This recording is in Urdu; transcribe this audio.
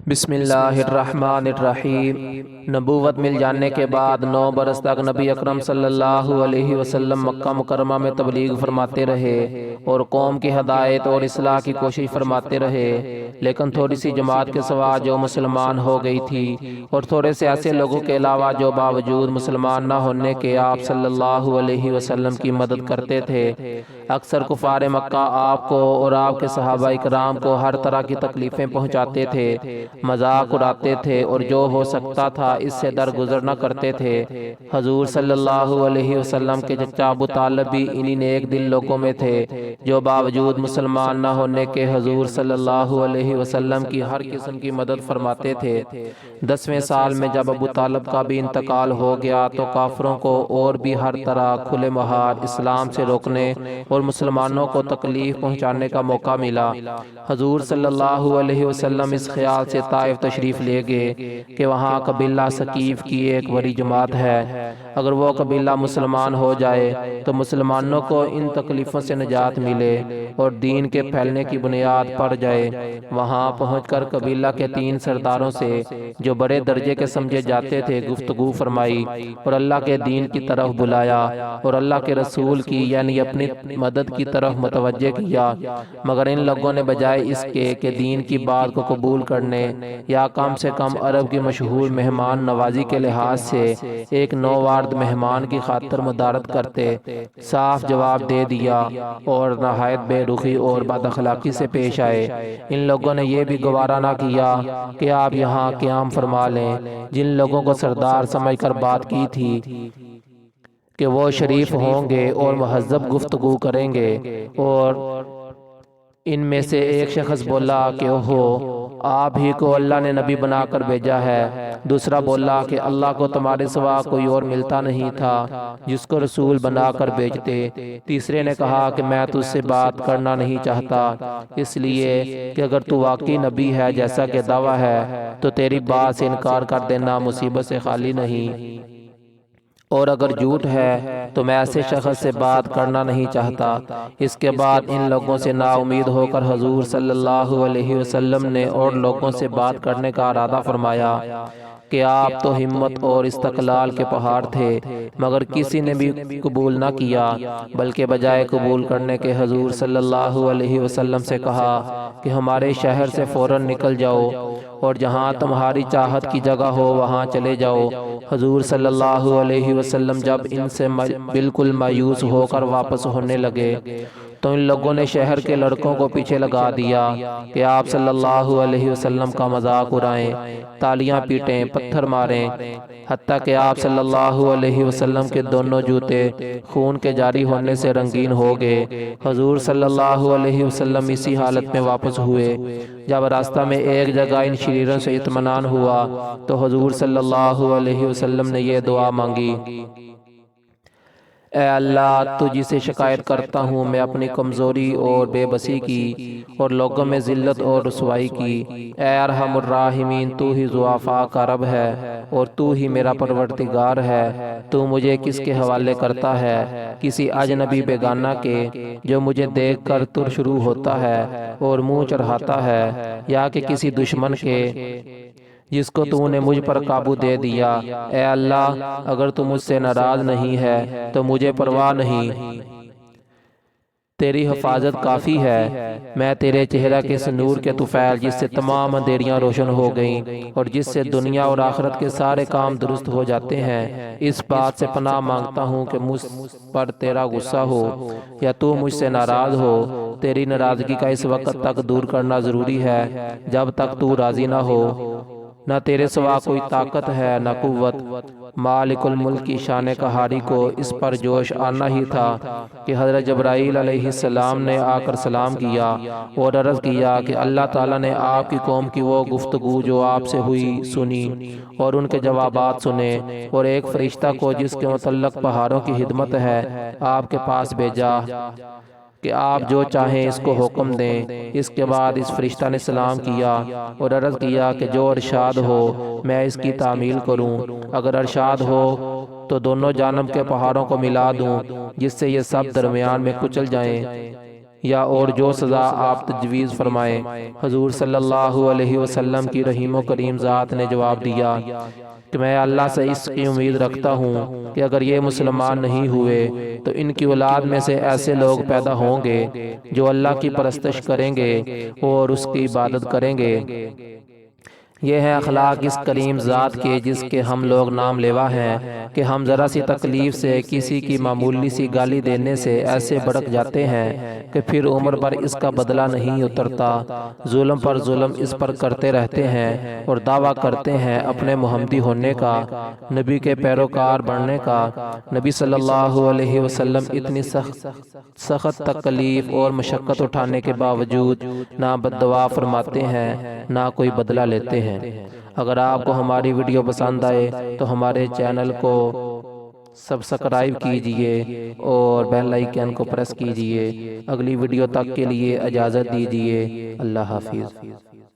بسم اللہ الرحمن الرحیم۔ نبوت مل جانے کے بعد 9 برس تک نبی اکرم صلی اللہ علیہ وسلم مکہ مکرمہ میں تبلیغ فرماتے رہے اور قوم کی ہدایت اور اصلاح کی کوشش فرماتے رہے، لیکن تھوڑی سی جماعت کے سوا جو مسلمان ہو گئی تھی اور تھوڑے سے ایسے لوگوں کے علاوہ جو باوجود مسلمان نہ ہونے کے آپ صلی اللہ علیہ وسلم کی مدد کرتے تھے۔ اکثر کفار مکہ آپ کو اور آپ کے صحابہ اکرام کو ہر طرح کی تکلیفیں پہنچاتے تھے، مذاق اڑاتے تھے اور جو ہو سکتا تھا اس سے درگزر نہ کرتے تھے۔ حضور صلی اللہ علیہ وسلم کے چچا ابو طالب بھی انہی نیک دل لوگوں میں تھے جو باوجود مسلمان نہ ہونے کے حضور صلی اللہ علیہ وسلم کی ہر قسم کی مدد فرماتے تھے۔ 10ویں سال میں جب ابو طالب کا بھی انتقال ہو گیا تو کافروں کو اور بھی ہر طرح کھلے مہار اسلام سے روکنے اور مسلمانوں کو تکلیف پہنچانے کا موقع ملا۔ حضور صلی اللہ علیہ وسلم اس خیال سے طائف تشریف لے گئے کہ وہاں قبیلہ ثقیف کی ایک بڑی جماعت ہے، اگر وہ قبیلہ مسلمان ہو جائے تو مسلمانوں کو ان تکلیفوں سے نجات ملے اور دین کے پھیلنے کی بنیاد پڑ جائے۔ وہاں پہنچ کر قبیلہ کے 3 سرداروں سے جو بڑے درجے کے سمجھے جاتے تھے گفتگو فرمائی اور اللہ کے دین کی طرف بلایا اور اللہ کے رسول کی یعنی اپنی مدد کی طرف متوجہ کیا، مگر ان لوگوں نے بجائے اس کے کہ دین کی بات کو قبول کرنے یا کم سے کم عرب کی مشہور مہمان نوازی کے لحاظ سے ایک نوآورد مہمان کی خاطر مدارت کرتے صاف جواب دے دیا اور نہایت بے رخی اور بد اخلاقی سے پیش آئے۔ ان لوگوں نے یہ بھی گوارا نہ کیا کہ آپ یہاں قیام فرما لیں۔ جن لوگوں کو سردار سمجھ کر بات کی تھی کہ وہ شریف ہوں گے اور مہذب گفتگو کریں گے، اور ان میں سے ایک شخص بولا کہ اوہو، آپ ہی کو اللہ نے نبی بنا کر بھیجا ہے۔ دوسرا بولا کہ اللہ کو تمہارے سوا کوئی اور ملتا نہیں تھا جس کو رسول بنا کر بھیجتے۔ تیسرے نے کہا کہ میں تجھ سے بات کرنا نہیں چاہتا، اس لیے کہ اگر تو واقعی نبی ہے جیسا کہ دعویٰ ہے تو تیری بات سے انکار کر دینا مصیبت سے خالی نہیں، اور اگر جھوٹ ہے تو میں ایسے شخص سے بات کرنا نہیں چاہتا۔ اس کے بعد ان لوگوں سے نا امید ہو کر حضور صلی اللہ علیہ وسلم نے اور لوگوں سے بات کرنے کا ارادہ فرمایا کہ آپ تو ہمت اور استقلال کے پہاڑ تھے، مگر کسی نے بھی قبول نہ کیا، بلکہ بجائے قبول کرنے کے حضور صلی اللہ علیہ وسلم سے کہا کہ ہمارے شہر سے فوراً نکل جاؤ اور جہاں تمہاری چاہت کی جگہ ہو وہاں چلے جاؤ۔ حضور صلی اللہ علیہ وسلم جب ان سے بالکل مایوس ہو کر واپس ہونے لگے تو ان لوگوں نے شہر کے لڑکوں کو پیچھے لگا دیا کہ آپ صلی اللہ علیہ وسلم کا مذاق اڑائیں، تالیاں پیٹیں، پتھر ماریں، حتیٰ کہ آپ صلی اللہ علیہ وسلم کے دونوں جوتے خون کے جاری ہونے سے رنگین ہو گئے۔ حضور صلی اللہ علیہ وسلم اسی حالت میں واپس ہوئے۔ جب راستہ میں ایک جگہ ان شریروں سے اطمینان ہوا تو حضور صلی اللہ علیہ وسلم نے یہ دعا مانگی: اے اللہ، تجھ سے شکایت کرتا ہوں میں اپنی کمزوری اور بے بسی کی اور لوگوں میں ذلت اور رسوائی کی۔ اے ارحم الراحمین، تو ہی ضعفاء کا رب ہے اور تو ہی میرا پروردگار ہے۔ تو مجھے کس کے حوالے کرتا ہے؟ کسی اجنبی بیگانہ کے جو مجھے دیکھ کر تر شروع ہوتا ہے اور منہ چڑھاتا ہے، یا کہ کسی دشمن کے جس کو تو نے مجھ پر قابو دے دیا؟ اے اللہ، اگر تو مجھ سے ناراض نہیں ہے تو مجھے پرواہ نہیں، تیری حفاظت کافی ہے۔ میں تیرے چہرہ کے اس نور کے طفیل جس سے تمام اندھیریاں روشن ہو گئیں اور جس سے دنیا اور آخرت کے سارے کام درست ہو جاتے ہیں، اس بات سے پناہ مانگتا ہوں کہ مجھ پر تیرا غصہ ہو یا تو مجھ سے ناراض ہو۔ تیری ناراضگی کا اس وقت تک دور کرنا ضروری ہے جب تک تو راضی نہ ہو۔ نہ تیرے سوا کوئی طاقت ہے نہ قوت۔ مالک الملک کی شان قہاری کو اس پر جوش آنا ہی تھا کہ حضرت جبرائیل علیہ السلام نے آ کر سلام کیا اور عرض کیا کہ اللہ تعالیٰ نے آپ کی قوم کی وہ گفتگو جو آپ سے ہوئی سنی اور ان کے جوابات سنے، اور ایک فرشتہ کو جس کے متعلق پہاڑوں کی خدمت ہے آپ کے پاس بھیجا کہ آپ جو چاہیں اس کو حکم دیں۔ اس کے بعد اس فرشتہ نے سلام کیا اور عرض کیا کہ جو ارشاد ہو میں اس کی تعمیل کروں، اگر ارشاد ہو تو دونوں جانب کے پہاڑوں کو ملا دوں جس سے یہ سب درمیان میں کچل جائیں۔ یا اور جو سزا آپ تجویز فرمائیں۔ حضور صلی اللہ علیہ وسلم کی رحیم و کریم ذات نے جواب دیا کہ میں اللہ سے اس کی امید رکھتا ہوں کہ اگر یہ مسلمان نہیں ہوئے تو ان کی اولاد میں سے ایسے لوگ پیدا ہوں گے جو اللہ کی پرستش کریں گے اور اس کی عبادت کریں گے۔ یہ ہے اخلاق اس کریم ذات کے جس کے ہم لوگ نام لیوا ہیں کہ ہم ذرا سی تکلیف سے، کسی کی معمولی سی گالی دینے سے ایسے بھڑک جاتے ہیں کہ پھر عمر پر اس کا بدلہ نہیں اترتا، ظلم پر ظلم اس پر کرتے رہتے ہیں اور دعویٰ کرتے ہیں اپنے محمدی ہونے کا، نبی کے پیروکار بننے کا۔ نبی صلی اللہ علیہ وسلم اتنی سخت تکلیف اور مشقت اٹھانے کے باوجود نہ بد دعا فرماتے ہیں نہ کوئی بدلہ لیتے ہیں۔ اگر آپ کو ہماری ویڈیو پسند آئے تو ہمارے چینل کو سبسکرائب کیجئے اور بیل آئیکن کو پریس کیجئے۔ اگلی ویڈیو تک کے لیے اجازت دیجئے۔ اللہ حافظ۔